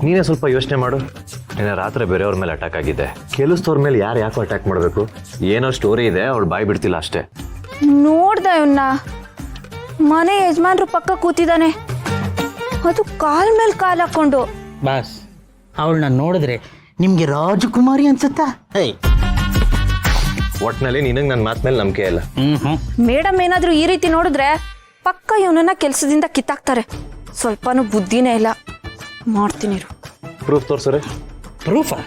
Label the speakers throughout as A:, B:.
A: ನೀನೇ ಸ್ವಲ್ಪ ಯೋಚನೆ ಮಾಡು. ನಿನ್ನೆ ರಾತ್ರಿ ಬೇರೆಯವ್ರ ಮೇಲೆ ಅಟ್ಯಾಕ್ ಆಗಿದೆ. ಕೆಲಸದವ್ರ ಮೇಲೆ ಯಾಕೋ ಅಟ್ಯಾಕ್ ಮಾಡಬೇಕು? ಏನೋ ಸ್ಟೋರಿ ಇದೆ, ಅವಳು ಬಾಯಿ ಬಿಡ್ತಿಲ್ಲ ಅಷ್ಟೇ.
B: ನೋಡ್ದ ಇವನ್ನ, ಮನೆ ಯಜಮಾನ್ರು ಪಕ್ಕ ಕೂತಿದ್ದಾನೆ, ಅದು ಕಾಲ್ ಮೇಲೆ ಕಾಲ್ ಹಾಕೊಂಡು.
C: ಬಾಸ್, ಅವಳನ್ನ ನೋಡಿದ್ರೆ ನಿಮ್ಗೆ ರಾಜಕುಮಾರಿ ಅನ್ಸುತ್ತಾ?
A: ಒಟ್ನಲ್ಲಿ ನಿನಗೆ ನನ್ನ ಮಾತು ಮೇಲೆ ನಂಬಿಕೆ ಇಲ್ಲ.
B: ಮೇಡಮ್ ಏನಾದ್ರೂ ಈ ರೀತಿ ನೋಡಿದ್ರೆ ಪಕ್ಕ ಇವನನ್ನ ಕೆಲ್ಸದಿಂದ ಕಿತ್ತಾಕ್ತಾರೆ. ಸ್ವಲ್ಪನೂ ಬುದ್ಧಿನೇ ಇಲ್ಲ. ಮಾಡ್ತೀನಿ ಇರು.
A: ಪ್ರೂಫ್ ತೋರ್ಸರೆ.
C: ಪ್ರೂಫಾ?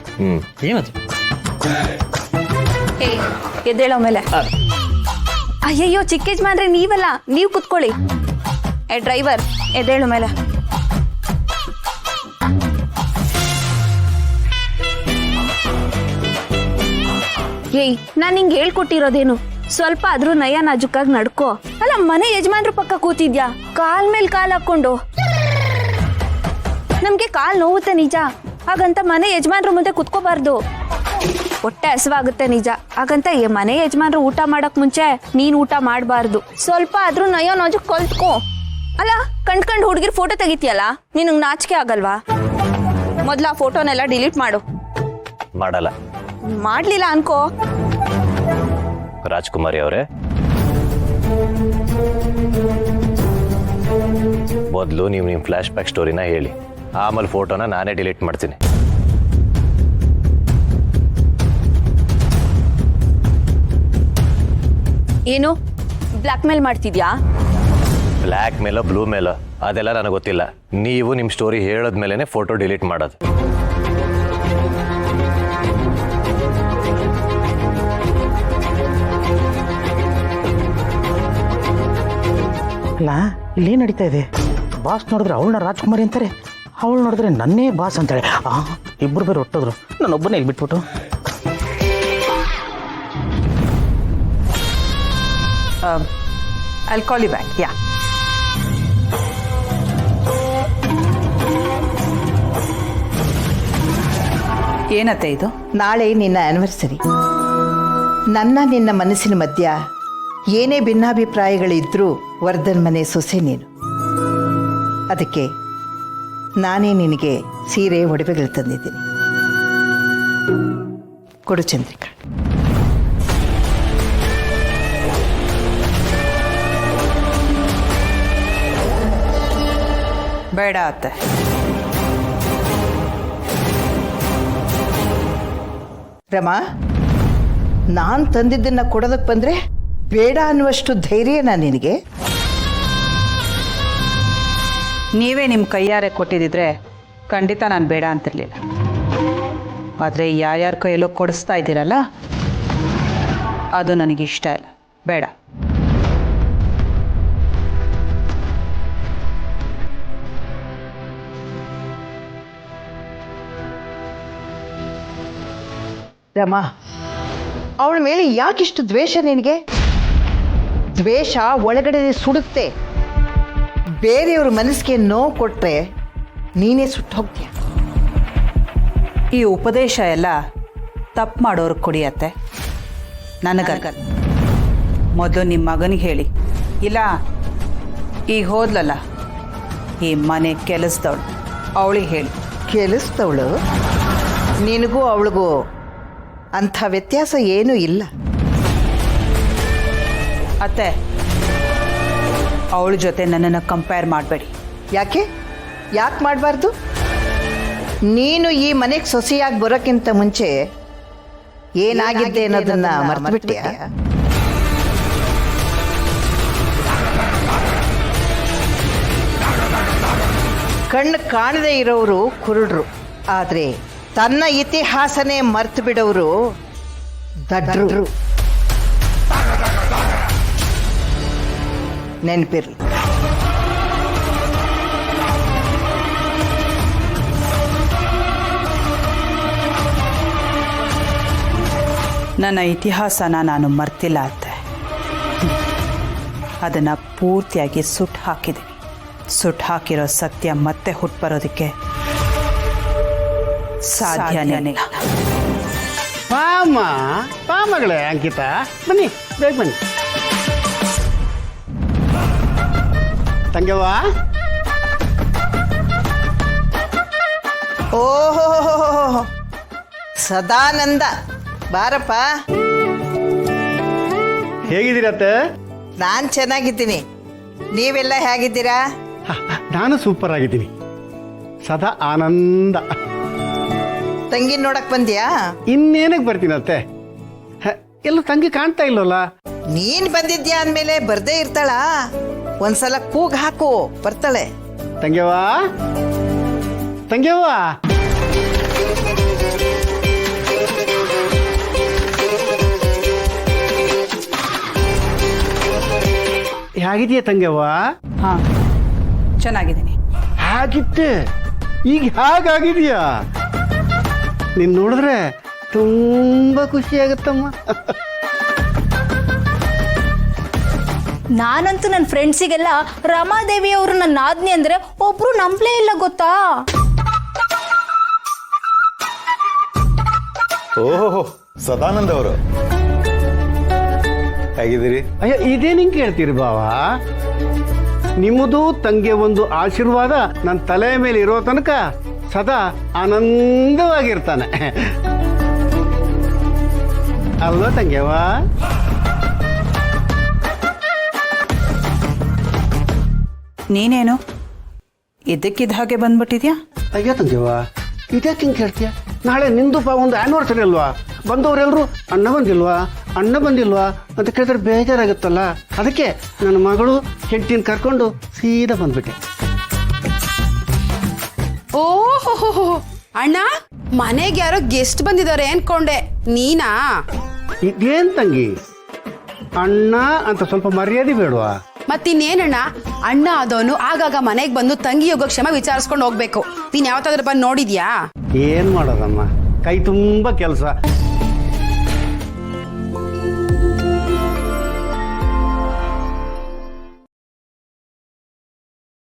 C: ಏನದು?
B: ಎದ್ದೇಳೋ ಮೇಲೆ. ಅಯ್ಯಯ್ಯೋ, ಚಿಕ್ಕ ಯಜಮಾನ್ರೆ ನೀವಲ್ಲ, ನೀವು ಕುತ್ಕೊಳ್ಳಿ. ಡ್ರೈವರ್ ಎದ್ದೇಳು ಮೇಲೆ. ಏಯ್, ನಾನು ನಿಂಗೆ ಹೇಳ್ಕೊಟ್ಟಿರೋದೇನು? ಸ್ವಲ್ಪ ಆದ್ರೂ ನಯ ನಾಜುಕಾಗಿ ನಡ್ಕೋ. ಅಲ್ಲ, ಮನೆ ಯಜಮಾನ್ರು ಪಕ್ಕ ಕೂತಿದ್ಯಾ, ಕಾಲ್ ಮೇಲೆ ಕಾಲ್ ಹಾಕೊಂಡು. ನಮ್ಗೆ ಕಾಲ್ ನೋವುತ್ತೆ ನಿಜ, ಹಾಗಂತ ಮನೆ ಯಜಮಾನ್ರು ಮುಂದೆ ಕುತ್ಕೋಬಾರ್ದು. ಹೊಟ್ಟೆ ಹಸಿವಾಗುತ್ತೆ ನಿಜ, ಹಾಗಂತ ಮನೆ ಯಜಮಾನ್ರು ಊಟ ಮಾಡಕ್ ಮುಂಚೆ ನೀನ್ ಊಟ ಮಾಡಬಾರ್ದು. ಸ್ವಲ್ಪ ಆದ್ರೂ ನಯ ನಾಜುಕ್ ಕಲ್ತ್ಕೋ. ಅಲ್ಲ, ಕಂಡ್ಕಂಡ್ ಹುಡುಗಿರ್ ಫೋಟೋ ತೆಗಿತೀಯಲ್ಲ, ನಿನಗ್ ನಾಚಿಕೆ ಆಗಲ್ವಾ? ಮೊದ್ಲು ಆ ಫೋಟೋನೆಲ್ಲ ಡಿಲೀಟ್ ಮಾಡು.
A: ಮಾಡಲ್ಲ.
B: ಮಾಡ್ಲಿಲ್ಲ ಅನ್ಕೋ.
A: ರಾಜ್ಕುಮಾರಿ ಅವರೇ, ಮೊದಲು ನೀವು ನಿಮ್ಮ ಫ್ಲಾಶ್ ಬ್ಯಾಕ್ ಸ್ಟೋರಿನ ಹೇಳಿ, ಆಮೇಲೆ ಫೋಟೋನ ನಾನೇ ಡಿಲೀಟ್ ಮಾಡ್ತೀನಿ.
B: ಏನು ಬ್ಲ್ಯಾಕ್ ಮೇಲ್ ಮಾಡ್ತಿದ್ಯಾ?
A: ಬ್ಲ್ಯಾಕ್ ಮೇಲೋ ಬ್ಲೂ ಮೇಲೋ ಅದೆಲ್ಲ ನನಗೆ ಗೊತ್ತಿಲ್ಲ. ನೀವು ನಿಮ್ಮ ಸ್ಟೋರಿ ಹೇಳೋದ್ಮೇಲೆ ಫೋಟೋ ಡಿಲೀಟ್ ಮಾಡೋದು.
C: ಅಲ್ಲ, ಇಲ್ಲೇನು ನಡೀತಾ ಇದೆ? ಬಾಸ್ ನೋಡಿದ್ರೆ ಅವಳನ್ನ ರಾಜ್ಕುಮಾರಿ ಅಂತಾರೆ, ಅವಳು ನೋಡಿದ್ರೆ ನನ್ನೇ ಬಾಸ್ ಅಂತಾಳೆ. ಇಬ್ಬರು ಬೇರೆ ಹೊಟ್ಟೋದ್ರು, ನಾನೊಬ್ಬನೇ ಇಲ್ಲಿ ಬಿಟ್ಬಿಟ್ಟು.
D: I'll call you back. Yeah. ಏನತ್ತೆ ಇದು?
E: ನಾಳೆ ನಿನ್ನ ಆ್ಯನಿವರ್ಸರಿ. ನಿನ್ನ ಮನಸ್ಸಿನ ಮಧ್ಯ ಏನೇ ಭಿನ್ನಾಭಿಪ್ರಾಯಗಳಿದ್ರೂ ವರ್ಧನ್ ಮನೆ ಸೊಸೆ ನೀನು. ಅದಕ್ಕೆ ನಾನೇ ನಿನಗೆ ಸೀರೆ ಒಡವೆಗಳು ತಂದಿದ್ದೀನಿ. ಕೊಡು ಚಂದ್ರಿಕಾ.
D: ಬೇಡ ಅತ್ತೆ.
E: ರಮಾ, ನಾನು ತಂದಿದ್ದನ್ನು ಕೊಡೋದಕ್ಕೆ ಬಂದರೆ ಬೇಡ ಅನ್ನುವಷ್ಟು ಧೈರ್ಯನಾ ನಿನಗೆ?
D: ನೀವೇ ನಿಮ್ಮ ಕೈಯಾರೆ ಕೊಟ್ಟಿದ್ದಿದ್ರೆ ಖಂಡಿತ ನಾನು ಬೇಡ ಅಂತಿರಲಿಲ್ಲ. ಆದರೆ ಯಾರ್ಯಾರ ಕೈಯಲ್ಲೋ ಕೊಡಿಸ್ತಾ ಇದ್ದೀರಲ್ಲ, ಅದು ನನಗಿಷ್ಟ ಇಲ್ಲ. ಬೇಡ.
E: ರಮಾ, ಅವಳ ಮೇಲೆ ಯಾಕಿಷ್ಟು ದ್ವೇಷ ನಿನಗೆ? ದ್ವೇಷ ಒಳಗಡೆ ಸುಡುತ್ತೆ. ಬೇರೆಯವ್ರ ಮನಸ್ಸಿಗೆ ನೋವು ಕೊಟ್ಟರೆ ನೀನೇ ಸುಟ್ಟು ಹೋಗ್ತೀಯ.
D: ಈ ಉಪದೇಶ ಎಲ್ಲ ತಪ್ಪು ಮಾಡೋರಿಗೆ ಕೊಡಿಯತ್ತೆ, ನನಗಲ್ಲ. ಮೊದಲು ನಿಮ್ಮ ಮಗನಿಗೆ ಹೇಳಿ, ಇಲ್ಲ ಈಗ ಹೋದ್ಲಲ್ಲ ಈ ಮನೆ ಕೆಲಸದವಳು, ಅವಳಿಗೆ ಹೇಳಿ.
E: ಕೆಲಸದವಳು? ನಿನಗೂ ಅವಳಿಗೂ ಅಂಥ ವ್ಯತ್ಯಾಸ ಏನೂ ಇಲ್ಲ.
D: ಅತ್ತೆ, ಅವಳ ಜೊತೆ ನನ್ನನ್ನು ಕಂಪೇರ್ ಮಾಡಬೇಡಿ.
E: ಯಾಕೆ ಮಾಡಬಾರ್ದು? ನೀನು ಈ ಮನೆಗೆ ಸೊಸೆಯಾಗಿ ಬರೋಕ್ಕಿಂತ ಮುಂಚೆ ಏನಾಗಿದ್ದೆ ಅನ್ನೋದನ್ನ ಮರೆತುಬಿಟ್ಟೆ. ಕಣ್ಣು ಕಾಣದೇ ಇರೋರು ಕುರುಡ್ರು, ಆದರೆ ತನ್ನ ಇತಿಹಾಸನೇ ಮರ್ತು ಬಿಡೋರು ದಡ್ರು. ನೆನಪಿರ್ಲಿ.
D: ನನ್ನ ಇತಿಹಾಸನ ನಾನು ಮರ್ತಿಲ್ಲ ಅತ್ತೆ. ಅದನ್ನು ಪೂರ್ತಿಯಾಗಿ ಸುಟ್ಟು ಹಾಕಿದ್ದೀನಿ. ಸುಟ್ಟು ಹಾಕಿರೋ ಸತ್ಯ ಮತ್ತೆ ಹುಟ್ಟು ಬರೋದಕ್ಕೆ ಸಾಧ್ಯನೇ ಇಲ್ಲ.
F: ಮಗಳೇ ಅಂಕಿತಾ, ಬನ್ನಿ, ಬೇಗ ಬನ್ನಿ. ತಂಗವ್ವ,
E: ಓಹೋ ಸದಾನಂದ ಬಾರಪ್ಪ.
F: ಹೇಗಿದ್ದೀರತ್ತೆ?
E: ನಾನು ಚೆನ್ನಾಗಿದ್ದೀನಿ, ನೀವೆಲ್ಲ ಹೇಗಿದ್ದೀರಾ?
F: ನಾನು ಸೂಪರ್ ಆಗಿದ್ದೀನಿ, ಸದಾ ಆನಂದ.
E: ತಂಗಿ ನೋಡಕ್ ಬಂದ್ಯಾ?
F: ಇನ್ನೇನಕ್ಕೆ ಬರ್ತೀನತ್ತೆ? ಎಲ್ಲೂ ತಂಗಿ ಕಾಣ್ತಾ ಇಲ್ವಲ್ಲ?
E: ನೀನ್ ಬಂದಿದ್ಯಾ ಅಂದ್ಮೇಲೆ ಬರ್ದೇ ಇರ್ತಾಳ. ಒಂದ್ಸಲ ಕೂಗ್ ಹಾಕು, ಬರ್ತಾಳೆ.
F: ತಂಗ್ಯವ್ವ, ತಂಗ್ಯವ್ವ. ಹೇಗಿದೆಯಾ ತಂಗ್ಯವ್ವ?
D: ಹಾಂ ಚೆನ್ನಾಗಿದ್ದೀನಿ.
F: ಹಾಗಿತ್ತೆ ಈಗ ಹಾಗಾಗಿದೆಯಾ? ನೀನ್ ನೋಡಿದ್ರೆ ತುಂಬಾ ಖುಷಿ ಆಗುತ್ತಮ್ಮ.
B: ನಾನಂತೂ ನನ್ನ ಫ್ರೆಂಡ್ಸಿಗೆಲ್ಲ ರಮಾದೇವಿ ಅವರು ನನ್ನ ಆಜ್ಞೆ ಅಂದ್ರೆ ಒಬ್ರು ನಂಬಲೇ ಇಲ್ಲ ಗೊತ್ತಾ.
G: ಓಹೋ, ಸದಾನಂದ ಅವರು ಹೇಗಿದ್ದೀರಿ?
F: ಅಯ್ಯ, ಇದೇನು ಹಿಂಗೆ ಕೇಳ್ತೀರಿ ಬಾವ? ನಿಮ್ಮದು ತಂಗೆ ಒಂದು ಆಶೀರ್ವಾದ ನನ್ನ ತಲೆ ಮೇಲೆ ಇರೋ ತನಕ ಸದಾ ಆನಂದವಾಗಿರ್ತಾನೆ ಅಲ್ವಾ ತಂಗ್ಯವ್ವ?
D: ನೀನೇನು ಇದಕ್ಕಿದ್ದ ಹಾಗೆ ಬಂದ್ಬಿಟ್ಟಿದ್ಯಾ?
F: ಅಯ್ಯೋ ತಂಗ್ಯವ್ವ, ಇದ್ಯಾಕೆ ಹಿಂಗೆ ಕೇಳ್ತೀಯ? ನಾಳೆ ನಿಂದು ಒಂದು ಆ್ಯನಿವರ್ಸರಿ ಅಲ್ವಾ? ಬಂದವರೆಲ್ಲರೂ ಅಣ್ಣ ಬಂದಿಲ್ವಾ, ಅಣ್ಣ ಬಂದಿಲ್ವಾ ಅಂತ ಕೇಳಿದ್ರೆ ಬೇಜಾರಾಗುತ್ತಲ್ಲ. ಅದಕ್ಕೆ ನನ್ನ ಮಗಳು ಹೆಂಡತಿನ ಕರ್ಕೊಂಡು ಸೀದಾ ಬಂದ್ಬಿಟ್ಟೆ.
H: ಓಹೋ ಅಣ್ಣ, ಮನೆಗೆ ಯಾರೋ ಗೆಸ್ಟ್ ಬಂದಿದ್ದಾರೆ ಅನ್ಕೊಂಡೆ. ನೀನಾ?
F: ಇದೇನ್ ತಂಗಿ, ಅಣ್ಣ ಅಂತ ಸ್ವಲ್ಪ ಮರ್ಯಾದೆ ಬೇಡವಾ?
H: ಮತ್ತಿನ್ನೇನಣ್ಣ, ಅಣ್ಣ ಆದವನು ಆಗಾಗ ಮನೆಗೆ ಬಂದು ತಂಗಿ ಯೋಗಕ್ಷೇಮ ವಿಚಾರಿಸ್ಕೊಂಡು ಹೋಗ್ಬೇಕು. ನೀನ್ ಯಾವತ್ತಾದ್ರೂ ಬಂದು ನೋಡಿದ್ಯಾ?
F: ಏನ್ ಮಾಡೋದಮ್ಮ, ಕೈ ತುಂಬಾ ಕೆಲಸ.